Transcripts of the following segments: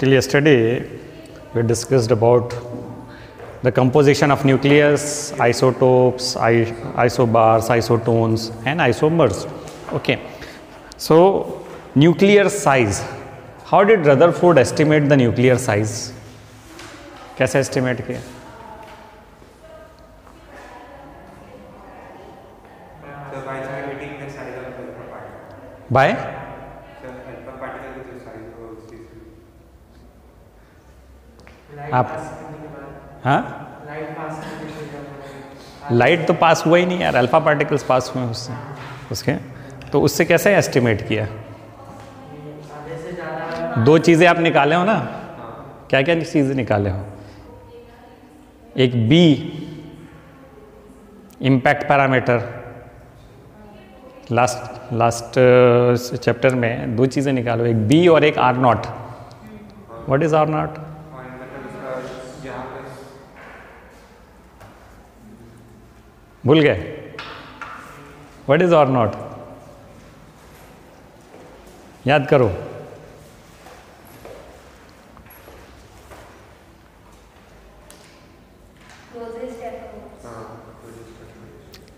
Till yesterday, we discussed about the composition of nucleus, isotopes, isobars, isotones, and isomers. Okay. So, nuclear size. How did Rutherford estimate the nuclear size? कैसे estimate किया? By? आप हाँ light तो पास हुआ ही नहीं यार, alpha particles पास हुए उससे उसके, तो उससे कैसे एस्टिमेट किया? दो चीज़ें आप निकाले हो ना, क्या क्या चीज़ें निकाले हो? एक B impact parameter, last chapter में दो चीज़ें निकालो, एक बी और एक r naught. What is r naught? भूल गए? What is r naught? याद करो.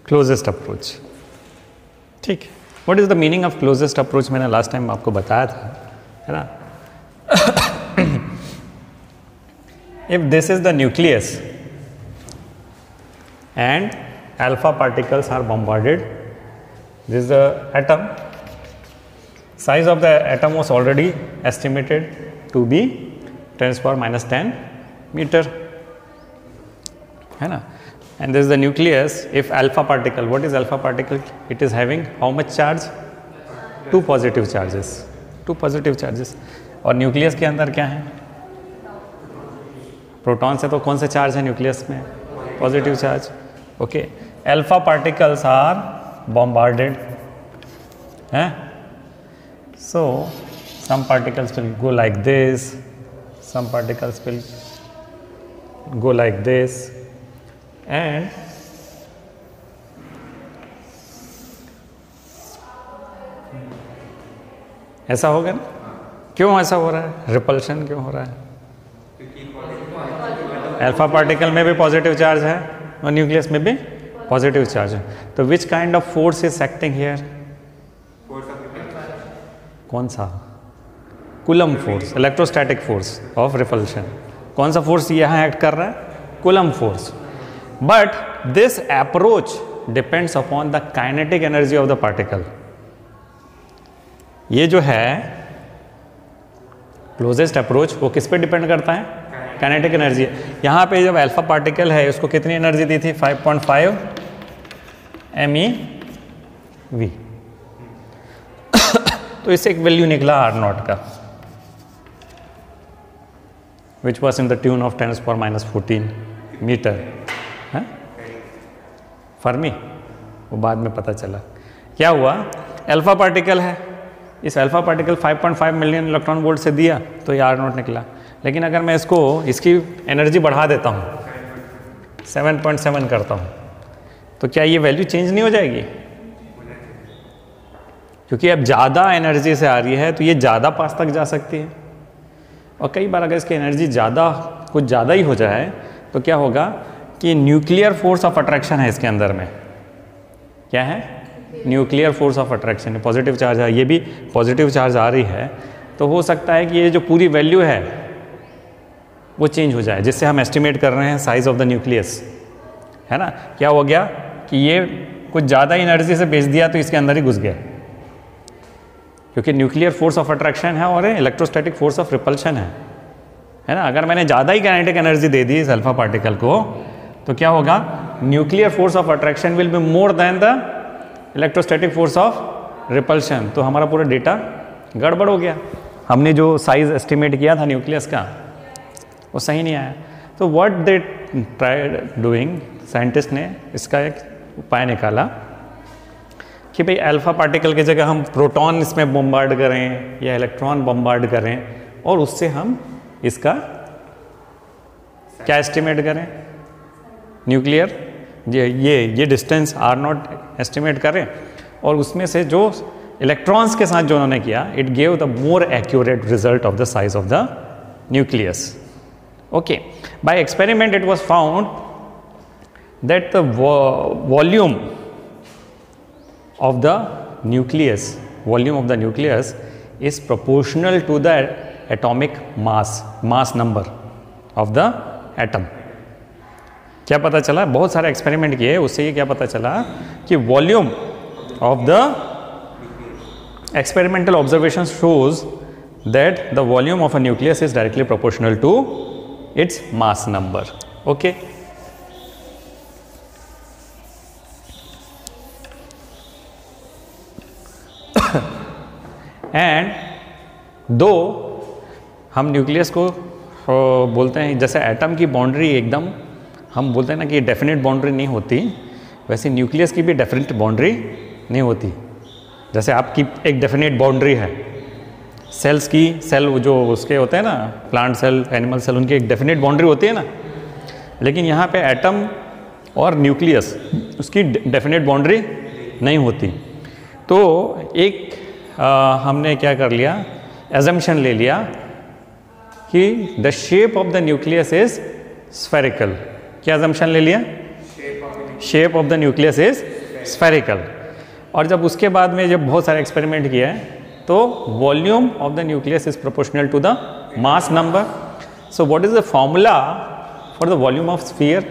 Closest approach. ठीक है. What is the meaning of closest approach? मैंने लास्ट टाइम आपको बताया था, है ना. If this is the nucleus and alpha particles are bombarded, this is the atom. Size of the atom was already estimated to be 10⁻⁻10 meter, है ना. And this is the nucleus. If alpha particle, what is alpha particle? It is having how much charge? Two positive charges. Two positive charges. और nucleus के अंदर क्या है? Proton से. तो कौन से चार्ज है न्यूक्लियस में? Positive charge. Okay. Alpha particles are bombarded, हैं? So some particles will go like this, some particles will go like this, and ऐसा होगा ना. क्यों ऐसा हो रहा है? रिपल्शन क्यों हो रहा है? अल्फा पार्टिकल में भी पॉजिटिव चार्ज है और न्यूक्लियस में भी पॉजिटिव चार्ज है. तो which kind of force is acting here? कौन सा? Coulomb force, electrostatic force of repulsion. कौन सा फोर्स यहाँ एक्ट कर रहा है? Coulomb force. But this approach depends upon the kinetic energy of the particle. ये जो है क्लोजेस्ट अप्रोच, वो किस पे डिपेंड करता है? Kinetic energy. यहाँ पे जब अल्फा पार्टिकल है, उसको कितनी एनर्जी दी थी? 5.5 MeV. तो इससे एक वैल्यू निकला आर नॉट का, which was in the tune of 10⁻⁻14 metre. है फर्मी. वो बाद में पता चला क्या हुआ. अल्फा पार्टिकल है, इस alpha particle 5.5 million electron volt से दिया तो ये आर नॉट निकला. लेकिन अगर मैं इसकी एनर्जी बढ़ा देता हूँ, 7.7 करता हूँ, तो क्या ये वैल्यू चेंज नहीं हो जाएगी? क्योंकि अब ज़्यादा एनर्जी से आ रही है तो ये ज़्यादा पास तक जा सकती है. और कई बार अगर इसकी एनर्जी कुछ ज़्यादा ही हो जाए तो क्या होगा कि न्यूक्लियर फोर्स ऑफ अट्रैक्शन है इसके अंदर में. क्या है? Nuclear force of attraction. Positive charge है, ये भी पॉजिटिव चार्ज आ रही है, तो हो सकता है कि ये जो पूरी वैल्यू है वो चेंज हो जाए, जिससे हम एस्टिमेट कर रहे हैं साइज ऑफ द न्यूक्लियस, है ना. क्या हो गया कि ये कुछ ज़्यादा एनर्जी से भेज दिया तो इसके अंदर ही घुस गया, क्योंकि न्यूक्लियर फोर्स ऑफ अट्रैक्शन है और इलेक्ट्रोस्टैटिक फोर्स ऑफ रिपल्शन है ना. अगर मैंने ज़्यादा ही काइनेटिक एनर्जी दे दी इस अल्फा पार्टिकल को, तो क्या होगा? Nuclear force of attraction will be more than the electrostatic force of repulsion. तो हमारा पूरा डेटा गड़बड़ हो गया. हमने जो साइज एस्टिमेट किया था न्यूक्लियस का, वो सही नहीं आया. तो what they tried doing, scientist ने इसका एक उपाय निकाला कि भाई अल्फा पार्टिकल की जगह हम प्रोटॉन इसमें बम्बार्ड करें या इलेक्ट्रॉन बम्बार्ड करें, और उससे हम इसका क्या एस्टिमेट करें? न्यूक्लियर ये डिस्टेंस आर नॉट एस्टिमेट करें, और उसमें से जो इलेक्ट्रॉन्स के साथ जो उन्होंने किया, it gave the more accurate result of the size of the nucleus. Okay, by experiment it was found that the volume of the nucleus is proportional to the atomic mass number of the atom. क्या पता चला? बहुत सारे experiment किए, उससे ये क्या पता चला कि volume of the experimental observation shows that the volume of a nucleus is directly proportional to its mass number. Okay. And though हम न्यूक्लियस को बोलते हैं, जैसे एटम की बाउंड्री एकदम हम बोलते हैं ना कि डेफिनेट बाउंड्री नहीं होती, वैसे न्यूक्लियस की भी डेफिनेट बाउंड्री नहीं होती. जैसे आपकी एक डेफिनेट बाउंड्री है, सेल्स की, सेल जो उसके होते हैं ना, प्लांट सेल, एनिमल सेल, उनकी एक डेफिनेट बाउंड्री होती है ना. लेकिन यहाँ पे एटम और न्यूक्लियस उसकी डेफिनेट बाउंड्री नहीं होती. तो एक हमने क्या कर लिया, एजम्पशन ले लिया कि the shape of the nucleus is spherical. क्या एजम्पशन ले लिया? Shape of the nucleus is spherical. और जब उसके बाद में जब बहुत सारे एक्सपेरिमेंट किया है तो volume of the nucleus is proportional to the mass number. So what is the formula for the volume of sphere?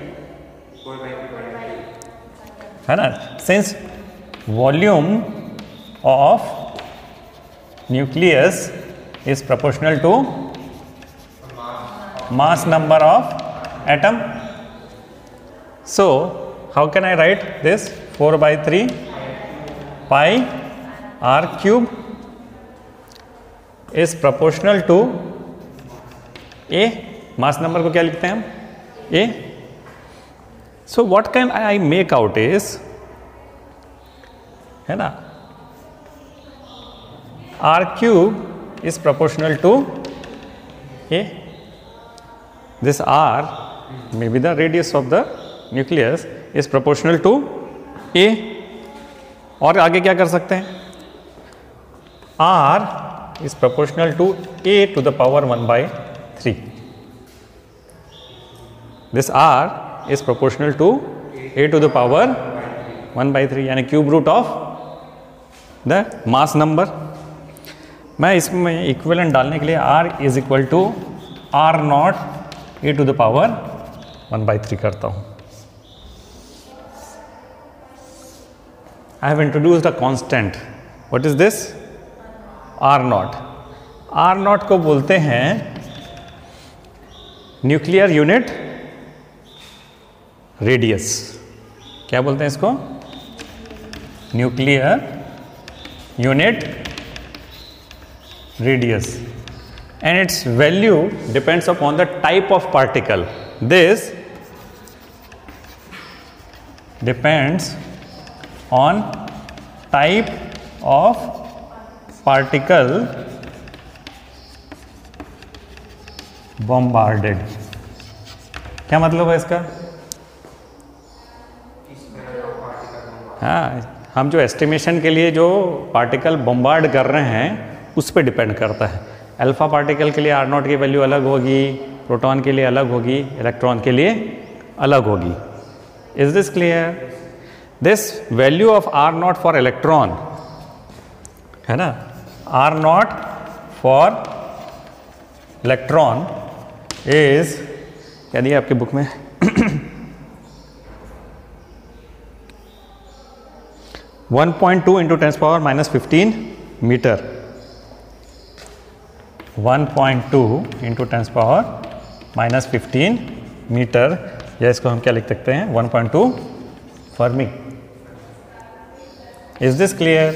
है ना, since volume of nucleus is proportional to mass number of atom. So how can I write this? 4 by 3 pi r cube is proportional to a. mass number को क्या लिखते हैं हम? a. So what can I make out is, है ना, r cube is proportional to a. This r, maybe the radius of the nucleus, is proportional to a. और आगे क्या कर सकते हैं? r is proportional to a to the power 1 by 3. This r is proportional to a to the power 1 by 3, यानी cube root of the mass number. मैं इसमें equivalent डालने के लिए r is equal to r naught A to the power 1 by 3 करता हूँ. I have introduced a constant. What is this? r naught. r naught को बोलते हैं न्यूक्लियर यूनिट रेडियस. क्या बोलते हैं इसको? Nuclear unit radius, and its value depends upon the type of particle. This depends on type of particle bombarded. क्या मतलब है इसका? हाँ, हम जो एस्टिमेशन के लिए जो पार्टिकल बम्बार्ड कर रहे हैं उस पर डिपेंड करता है. अल्फा पार्टिकल के लिए आर नॉट की वैल्यू अलग होगी, प्रोटॉन के लिए अलग होगी, इलेक्ट्रॉन के लिए अलग होगी. Is this clear? This value of r naught for electron, है ना, r naught for electron is, क्या दिया आपकी बुक में? 1.2 इंटू 10⁻⁻15 मीटर. 1.2 इंटू 10⁻⁻15 मीटर, या इसको हम क्या लिख सकते हैं? 1.2 Fermi. Is this clear?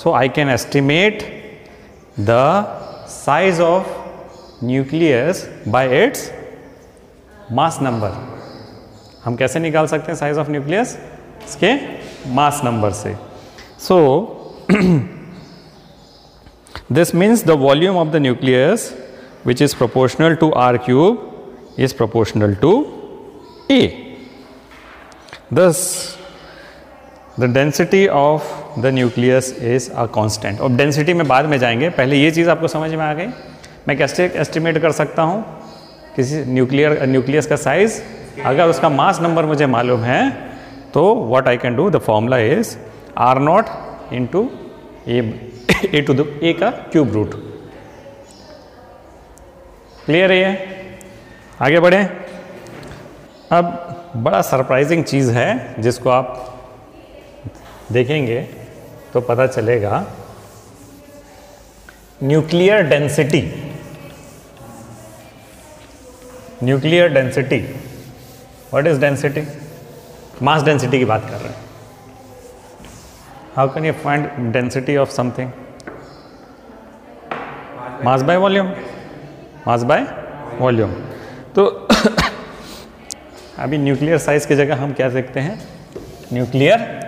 So I can estimate the size of nucleus bye its mass number. हम कैसे निकाल सकते हैं साइज ऑफ न्यूक्लियस? इसके मास नंबर से. सो this means the volume of the nucleus, which is proportional to r cube, is proportional to a. Thus the density of the nucleus is a constant. और density में बाद में जाएंगे, पहले ये चीज़ आपको समझ में आ गई। मैं कैसे एस्टिमेट कर सकता हूँ किसी न्यूक्लियस का साइज? अगर उसका मास नंबर मुझे मालूम है तो what I can do, the formula is r naught into A to the A का क्यूब रूट। क्लियर है ये? आगे बढ़े। अब बड़ा सरप्राइजिंग चीज़ है जिसको आप देखेंगे तो पता चलेगा। Nuclear density, nuclear density, what is density? Mass density की बात कर रहे हैं। How can you find density of something? Mass by volume, mass by volume. तो अभी न्यूक्लियर साइज की जगह हम क्या देखते हैं? Nuclear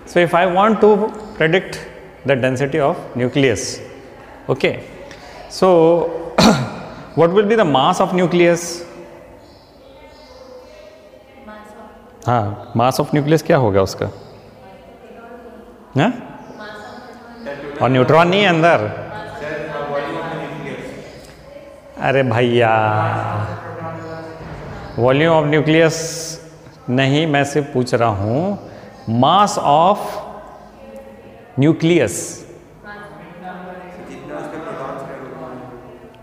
so if I want to predict the density of nucleus, okay, so what will be the mass of nucleus? हाँ, mass of nucleus क्या होगा उसका? हाँ? और न्यूट्रॉन नहीं है अंदर। अरे भैया, वॉल्यूम ऑफ न्यूक्लियस नहीं, मैं सिर्फ पूछ रहा हूँ मास ऑफ न्यूक्लियस।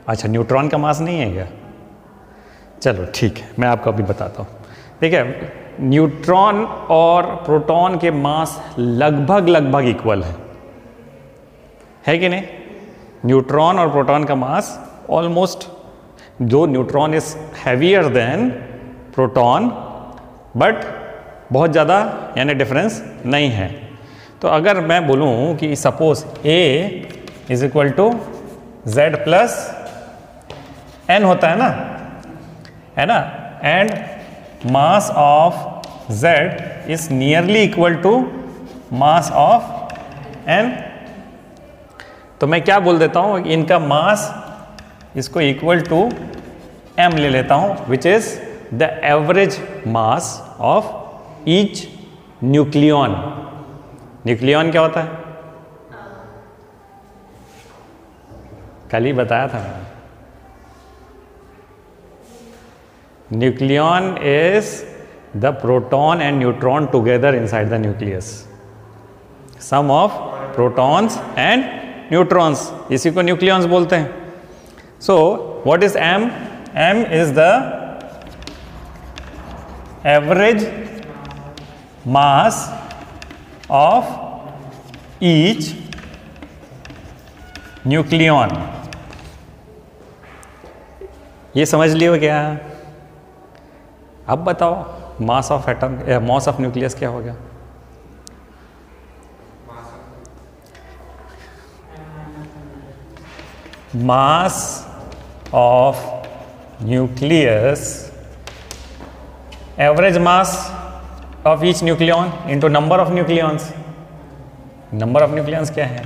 अच्छा, न्यूट्रॉन का मास नहीं है क्या? चलो ठीक है, मैं आपको अभी बताता हूँ। ठीक है, न्यूट्रॉन और प्रोटॉन के मास लगभग इक्वल है कि नहीं? न्यूट्रॉन और प्रोटॉन का मास ऑलमोस्ट, दो neutron is heavier than proton, but बहुत ज़्यादा यानी डिफरेंस नहीं है। तो अगर मैं बोलूँ कि suppose A is equal to Z plus N होता है ना, and mass of Z is nearly equal to mass of N, तो मैं क्या बोल देता हूँ? इनका मास इसको इक्वल टू M ले लेता हूँ, which is the average mass of each nucleon. Nucleon क्या होता है? कल ही बताया था मैंने। Nucleon is the proton and neutron together inside the nucleus, sum of protons and neutrons, इसी को न्यूक्लियंस बोलते हैं। So what is M? M is the average mass of each nucleon। ये समझ लियो क्या? अब बताओ mass of atom, mass of nucleus क्या होगा? Mass of nucleus, average mass of each nucleon into number of nucleons। number of nucleons क्या है?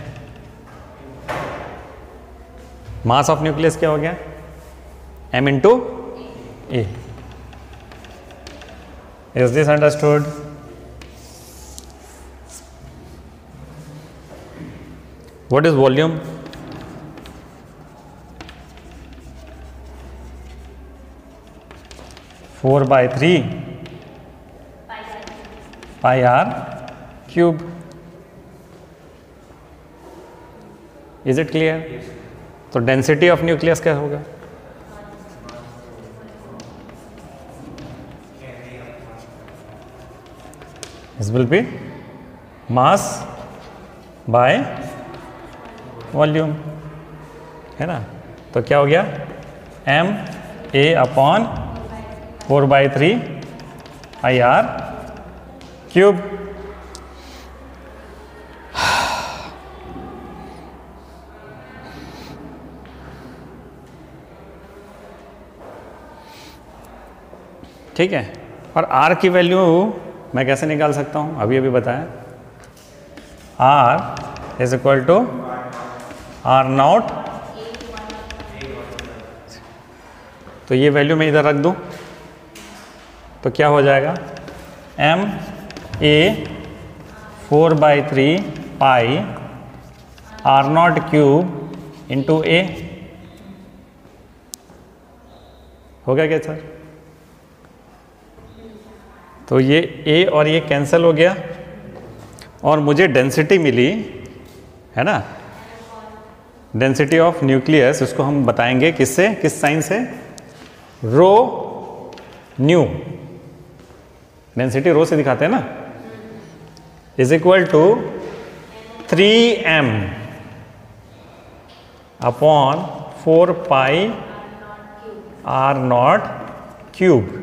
mass of nucleus क्या हो गया? M into A। is this understood? what is volume? Four by three pi r cube. Is it clear? तो density of nucleus क्या होगा? This will be mass by volume, है ना? तो क्या हो गया? M A upon 4/3 I r cube. ठीक है, और R की वैल्यू मैं कैसे निकाल सकता हूँ? अभी बताया, R is equal to R naught तो ये वैल्यू मैं इधर रख दूं तो क्या हो जाएगा, m a 4/3 pi r0 cube into a। हो गया क्या सर? तो ये a और ये कैंसिल हो गया और मुझे डेंसिटी मिली है ना, डेंसिटी ऑफ न्यूक्लियस। इसको हम बताएंगे किससे, किस साइन से, रो न्यू, डेंसिटी रो से दिखाते हैं ना, is equal to 3m upon 4 pi r0 cube.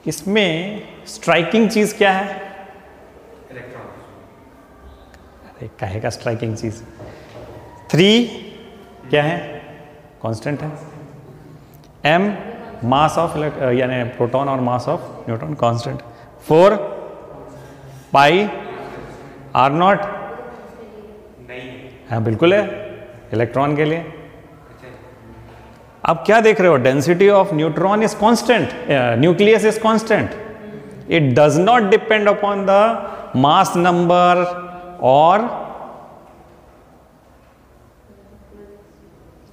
इसमें स्ट्राइकिंग चीज क्या है? अरे काहे का स्ट्राइकिंग चीज? 3 क्या है? कांस्टेंट है। m मास ऑफ यानी प्रोटॉन और mass of neutron constant. 4 pi r0 हाँ बिल्कुल है इलेक्ट्रॉन के लिए। अब क्या देख रहे हो, density of neutron is constant, nucleus is constant, it does not depend upon the mass number और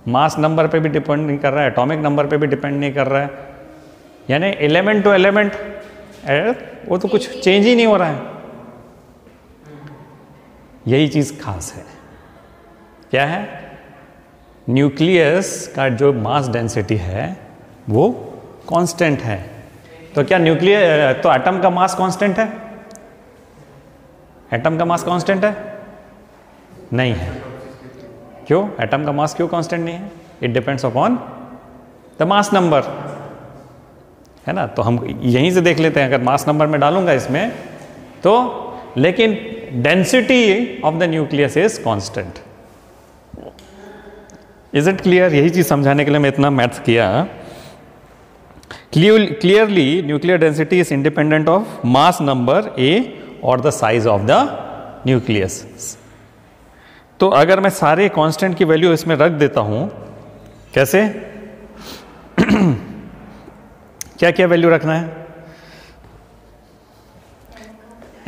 मास नंबर पे भी डिपेंड नहीं कर रहा है, एटॉमिक नंबर पे भी डिपेंड नहीं कर रहा है, यानी एलिमेंट टू एलिमेंट वो तो कुछ चेंज ही नहीं हो रहा है। यही चीज खास है। क्या है? न्यूक्लियस का जो मास डेंसिटी है वो कांस्टेंट है। तो क्या न्यूक्लियस, तो एटम का मास कांस्टेंट है? एटम का मास कांस्टेंट है? नहीं है। क्यों? एटम का मास क्यों कांस्टेंट नहीं है? It depends upon the mass number, है ना। तो हम यहीं से देख लेते हैं, अगर मास नंबर में डालूंगा इसमें तो, लेकिन density of the nucleus is constant. Is it clear? यही चीज समझाने के लिए मैं इतना मैथ्स किया। Clearly nuclear density is independent of mass number A और the size of the nucleus. तो अगर मैं सारे कांस्टेंट की वैल्यू इसमें रख देता हूं, कैसे क्या क्या वैल्यू रखना है?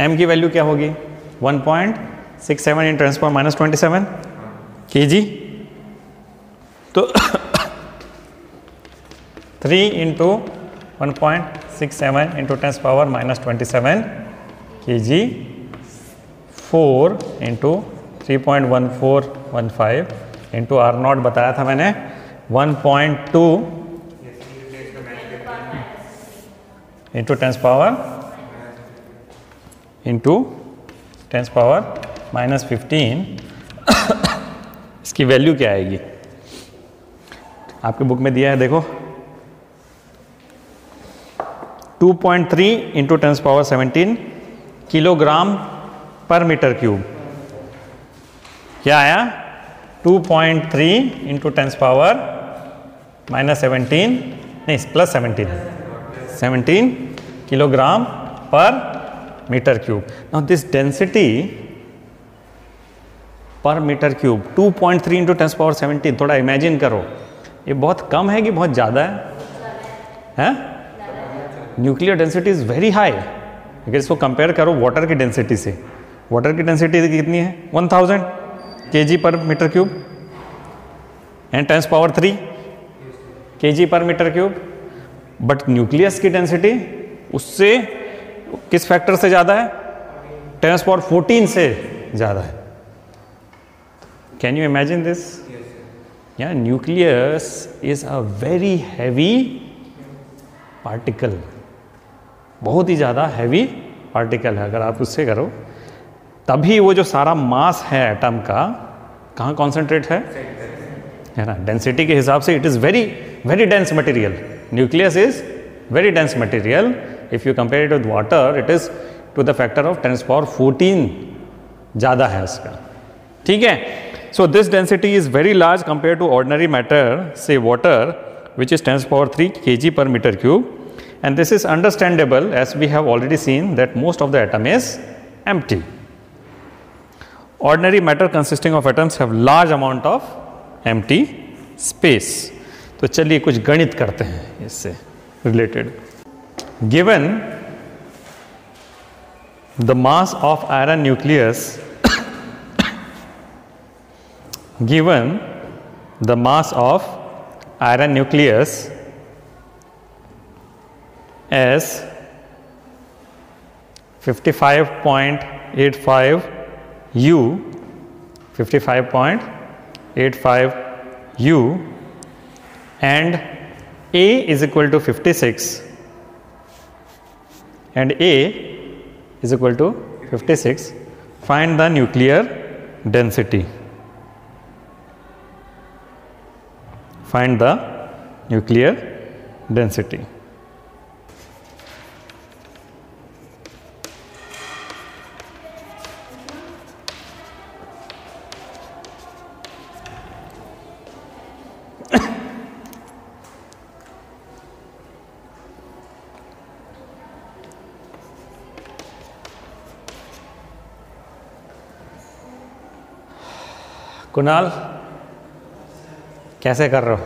m की वैल्यू क्या होगी? 1.67 in ten power minus 27 kg। तो 3 into 1.67 into 10 power minus 27 kg, 4 into 3.1415 into r0 बताया था मैंने 1.2 into 10 power into 10 power minus 15। इसकी वैल्यू क्या आएगी? आपके बुक में दिया है, देखो 2.3 into 10 power 17 kilogram per metre cube. क्या आया? 2.3 इंटू 10 पावर माइनस 17, नहीं plus 17 kilogram per metre cube. Now this density per metre cube 2.3 into 10 power 17, थोड़ा इमेजिन करो, ये बहुत कम है कि बहुत ज़्यादा है? Nuclear density is very high. अगर इसको कंपेयर करो वाटर की डेंसिटी से, वाटर की डेंसिटी कितनी है? 1000 kg per metre cube and 10 power 3 kg per metre cube. But nucleus की डेंसिटी उससे किस फैक्टर से ज़्यादा है? 10 पावर 14 से ज़्यादा है। Can you imagine this? Yeah, nucleus is a very heavy particle, बहुत ही ज़्यादा हैवी पार्टिकल है। अगर आप उससे करो तभी वो जो सारा मास है एटम का कहाँ कॉन्सेंट्रेट है ना, डेंसिटी के हिसाब से it is very very dense material. Nucleus is very dense material. If you compare it with water it is to the factor of 10 power 14 ज़्यादा है उसका। ठीक है। So this density is very large compared to ordinary matter, say water, which is 10 power 3 kg per meter cube, and this is understandable as we have already seen that most of the atom is empty. Ordinary matter consisting of atoms have large amount of empty space. तो चलिए कुछ गणित करते हैं इससे related. Given the mass of iron nucleus given the mass of iron nucleus as 55.85 U 55.85 U and A is equal to 56 and A is equal to 56, find the nuclear density. Find the nuclear density. Kunal कैसे कर रहे हो?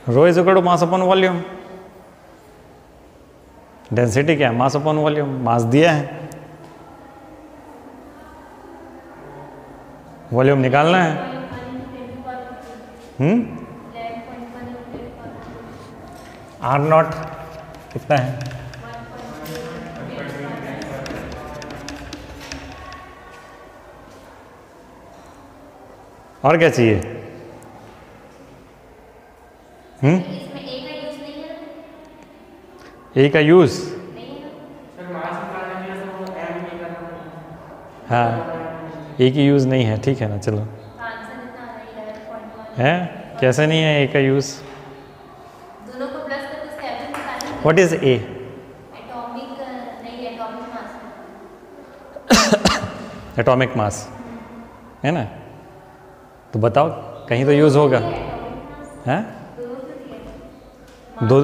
Rho is equal to mass upon volume. Density क्या है? मास upon volume. मास दिया है, volume निकालना है। आर नॉट कितना है? और क्या चाहिए? ए का यूज? हाँ, ए की यूज नहीं है, ठीक है ना, चलो। है कैसे नहीं है ए का use? What is a? Atomic mass है ना। तो बताओ कहीं तो यूज होगा। है दो,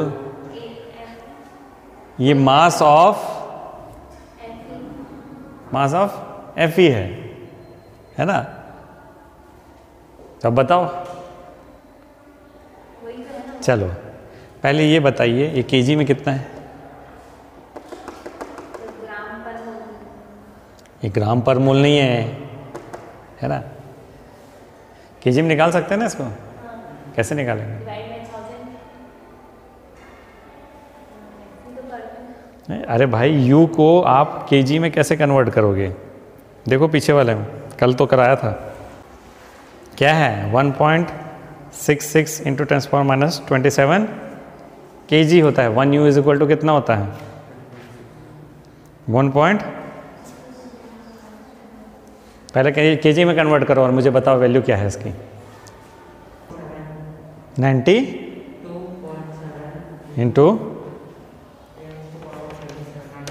ये मास ऑफ एफ ई है ना। तो अब बताओ। चलो पहले ये बताइए, ये केजी में कितना है? ये ग्राम पर मोल नहीं है ना। केजी में निकाल सकते हैं ना इसको? कैसे निकालेंगे? अरे भाई यू को आप केजी में कैसे कन्वर्ट करोगे? देखो पीछे वाले में कल तो कराया था। क्या है? 1.66 इंटू 10⁻⁻27 केजी होता है। 1 U इज इक्वल टू कितना होता है? 1 पहले केजी में कन्वर्ट करो और मुझे बताओ वैल्यू क्या है इसकी। 90 इंटू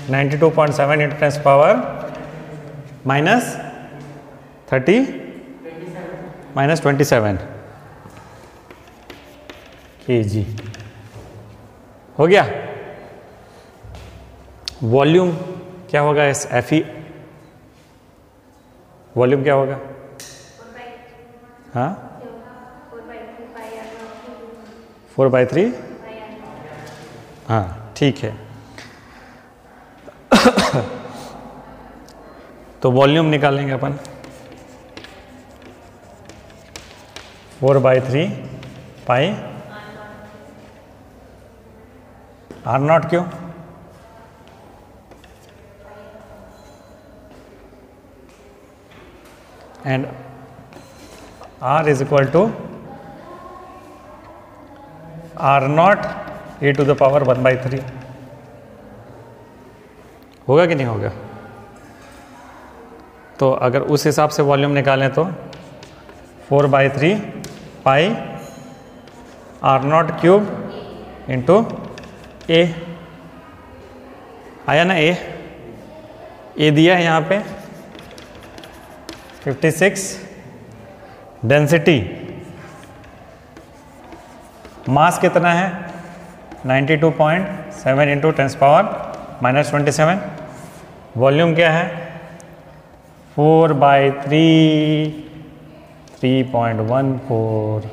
92.7 इंटू 10⁻⁻27 केजी हो गया। वॉल्यूम क्या होगा इस Fe? वॉल्यूम क्या होगा? हाँ 4/3। हाँ ठीक है। तो वॉल्यूम निकालेंगे अपन 4/3 पाई आर नॉट। क्यों? And R is equal to R not e to the power 1/3। होगा कि नहीं होगा? तो अगर उस हिसाब से वॉल्यूम निकालें तो 4/3 पाई R नॉट क्यूब इंटू ए। आया ना ए दिया है यहाँ पे 56। डेंसिटी मास कितना है? 92.7 इंटू 10⁻⁻27। वॉल्यूम क्या है 4/3 3.14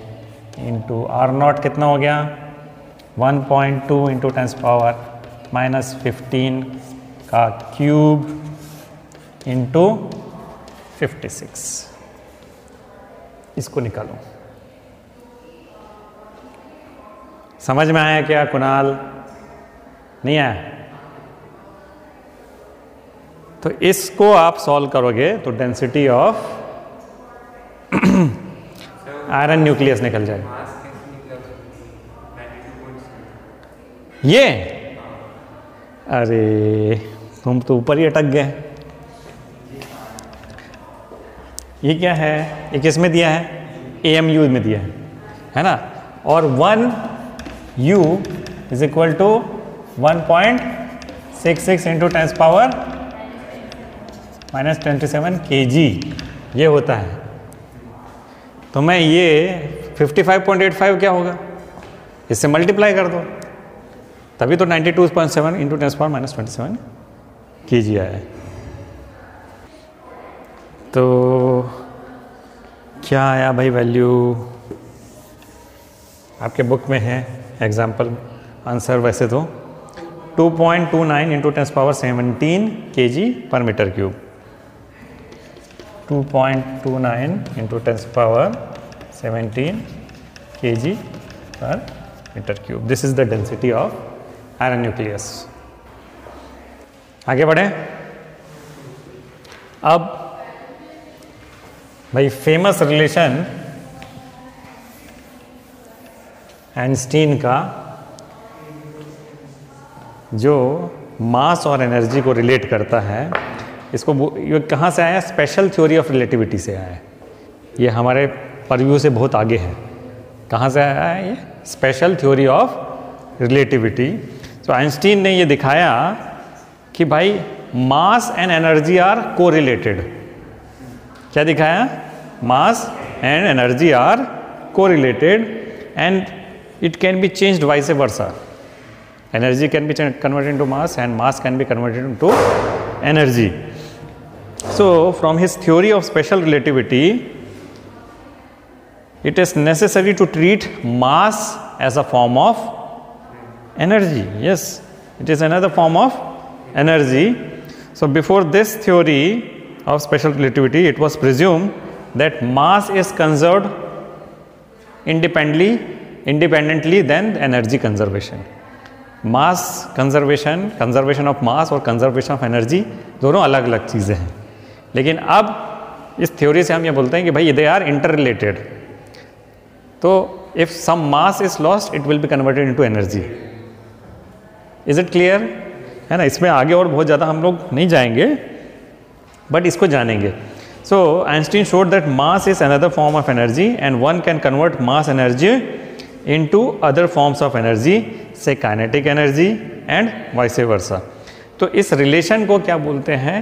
इंटू R0 कितना हो गया 1.2 इंटू 10⁻⁻15 का क्यूब इंटू 56। इसको निकालो। समझ में आया क्या कुणाल? नहीं आया? तो इसको आप सॉल्व करोगे तो डेंसिटी ऑफ आयरन न्यूक्लियस निकल जाएगा। ये अरे तुम तो ऊपर ही अटक गए। ये क्या है? ये किस में दिया है? AMU में दिया है ना? और 1U is equal to 1.66 into 10⁻⁻27 kg ये होता है। तो मैं ये 55.85 क्या होगा, इससे मल्टीप्लाई कर दो, तभी तो 92.7 इंटू 10⁻⁻27 kg आया है। तो क्या आया भाई वैल्यू? आपके बुक में है एग्जाम्पल आंसर वैसे तो 2.29 into 10⁻17 kg per metre cube. 2.29 into 10⁻17 kg per metre cube. This is the density of iron nucleus. आगे बढ़े। अब भाई फेमस रिलेशन आइंस्टीन का जो मास और एनर्जी को रिलेट करता है, इसको ये कहाँ से आया? स्पेशल थ्योरी ऑफ रिलेटिविटी से आया है। ये हमारे परव्यू से बहुत आगे है। कहाँ से आया है ये? Special theory of relativity. तो आइंस्टीन ने ये दिखाया कि भाई mass and energy are correlated. क्या दिखाया? Mass and energy are correlated and it can be changed vice versa. Energy can be converted into mass and mass can be converted into energy. So from his theory of special relativity, it is necessary to treat mass as a form of energy. Yes, it is another form of energy. So before this theory of special relativity, it was presumed that mass is conserved independently than energy conservation. Mass conservation, conservation of mass और conservation of energy दोनों अलग अलग चीज़ें हैं। लेकिन अब इस theory से हम ये बोलते हैं कि भाई दे आर इंटर रिलेटेड। तो if some mass is lost it will be converted into energy. Is it clear? है ना? इसमें आगे और बहुत ज़्यादा हम लोग नहीं जाएंगे, बट इसको जानेंगे। So Einstein showed that mass is another form of energy and one can convert mass energy into other forms of energy, say kinetic energy and vice versa. तो इस रिलेशन को क्या बोलते हैं?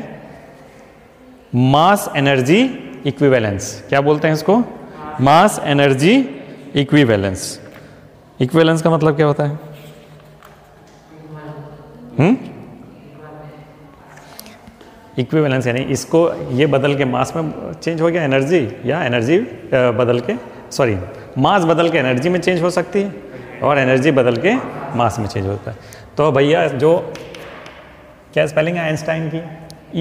मास एनर्जी इक्विवेलेंस। क्या बोलते हैं इसको? मास एनर्जी इक्विवेलेंस। इक्विवेलेंस का मतलब क्या होता है? इक्विवेलेंस यानी इसको ये बदल के मास में चेंज हो गया एनर्जी, या एनर्जी बदल के मास बदल के एनर्जी में चेंज हो सकती है और एनर्जी बदल के मास में चेंज होता है। तो भैया जो क्या स्पेलिंग है आइंस्टाइन की?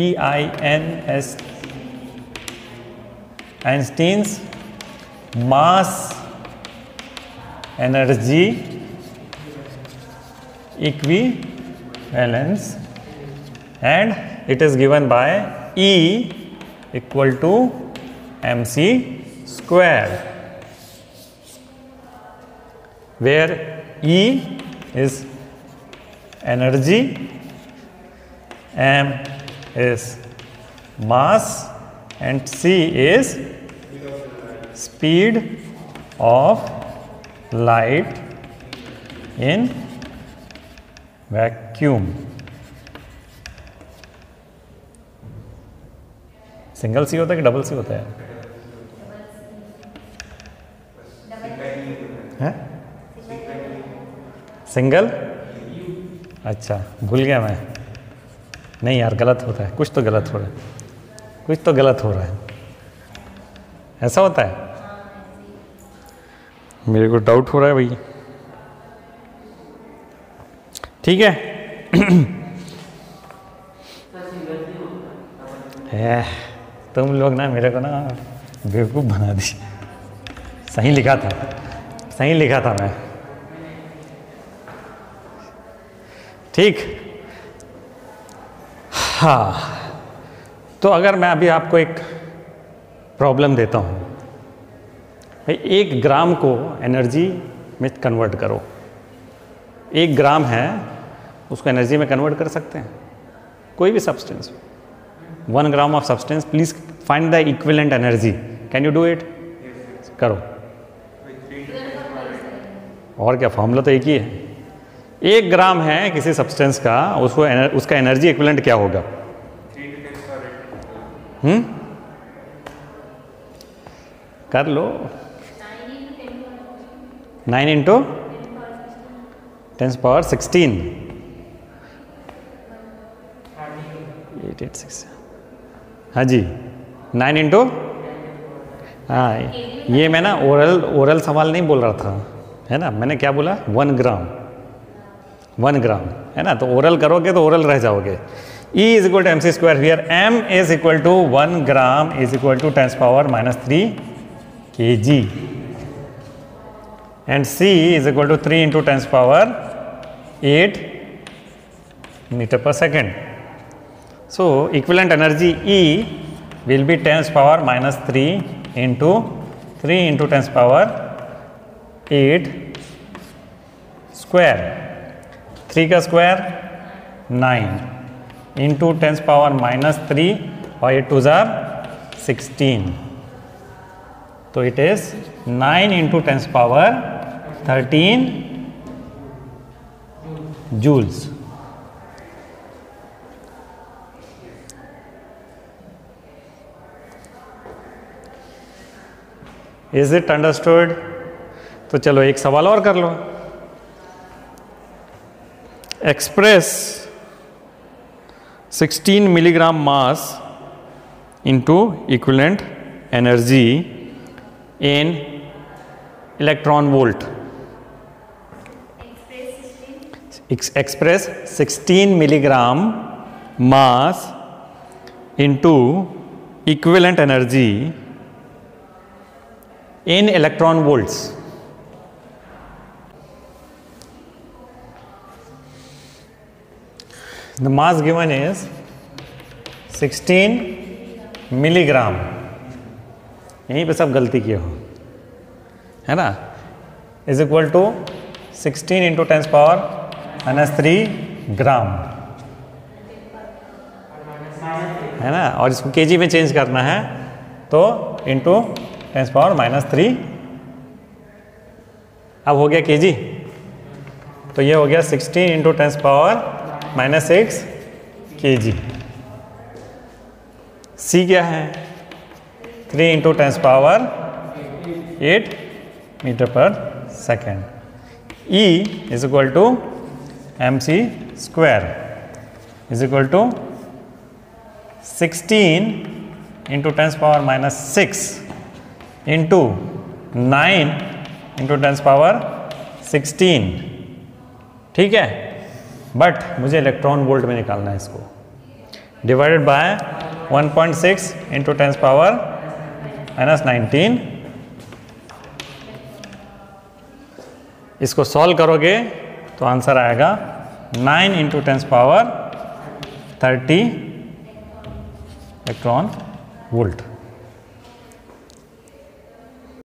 EINS। Einstein's mass energy equivalence and it is given by E equal to mc square, where E is energy, m is mass and c is speed of light in vacuum. Single C होता है कि double C होता है? Single? अच्छा, भूल गया मैं। नहीं यार, गलत होता है, कुछ तो गलत हो रहा है, कुछ तो गलत हो रहा है। ऐसा होता है, मेरे को डाउट हो रहा है भाई। ठीक है। तुम लोग ना मेरे को ना बेवकूफ़ बना दी। सही लिखा था, सही लिखा था मैं। ठीक। हाँ, तो अगर मैं अभी आपको एक प्रॉब्लम देता हूँ, भाई 1 ग्राम को एनर्जी में कन्वर्ट करो। 1 ग्राम है, उसको एनर्जी में कन्वर्ट कर सकते हैं, कोई भी substance. 1 gram of substance, please find the equivalent energy. Can you do it? करो। और क्या, फॉर्मूला तो एक ही है। 1 ग्राम है किसी सब्सटेंस का, उसको उसका एनर्जी इक्विवेलेंट क्या होगा? कर लो। 9 इंटू 10⁻16 886। हाँ जी, 9 इंटू, हाँ ये मैं ना ओरल सवाल नहीं बोल रहा था, है ना। मैंने क्या बोला? 1 ग्राम, 1 ग्राम, है ना। तो ओरल करोगे तो ओरल रह जाओगे। E is equal to mc square, here m is equal to 1 gram is equal to 10⁻³ kg, and C is equal to 3 into 10⁸ meter per second. So equivalent energy E will be 10⁻³ into 3 into 10⁸ square, 3 का square 9 into 10⁻³ और 8 2 16, तो it is 9 into 10⁻13 joules. Is it understood? तो चलो एक सवाल और कर लो। Express 16 milligram mass into equivalent energy in electron volt. Express 16 milligram mass into equivalent energy in electron volts. The mass given is 16 milligram. यहीं पे सब गलती किए हो, है ना। Is equal to 16 into 10⁻³ gram, है ना। और इसको केजी में चेंज करना है तो इंटू 10⁻³ अब हो गया केजी। तो ये हो गया 16 इंटू 10⁻⁻6 kg। C क्या है? 3 into 10⁻8 metre per second. E is equal to mc square is equal to 16 into 10⁻6 into 9 into 10⁻16, ठीक है। बट मुझे इलेक्ट्रॉन वोल्ट में निकालना है इसको, डिवाइडेड बाय 1.6 इंटू 10⁻19। इसको सॉल्व करोगे तो आंसर आएगा 9 इंटू 10⁻30 इलेक्ट्रॉन वोल्ट।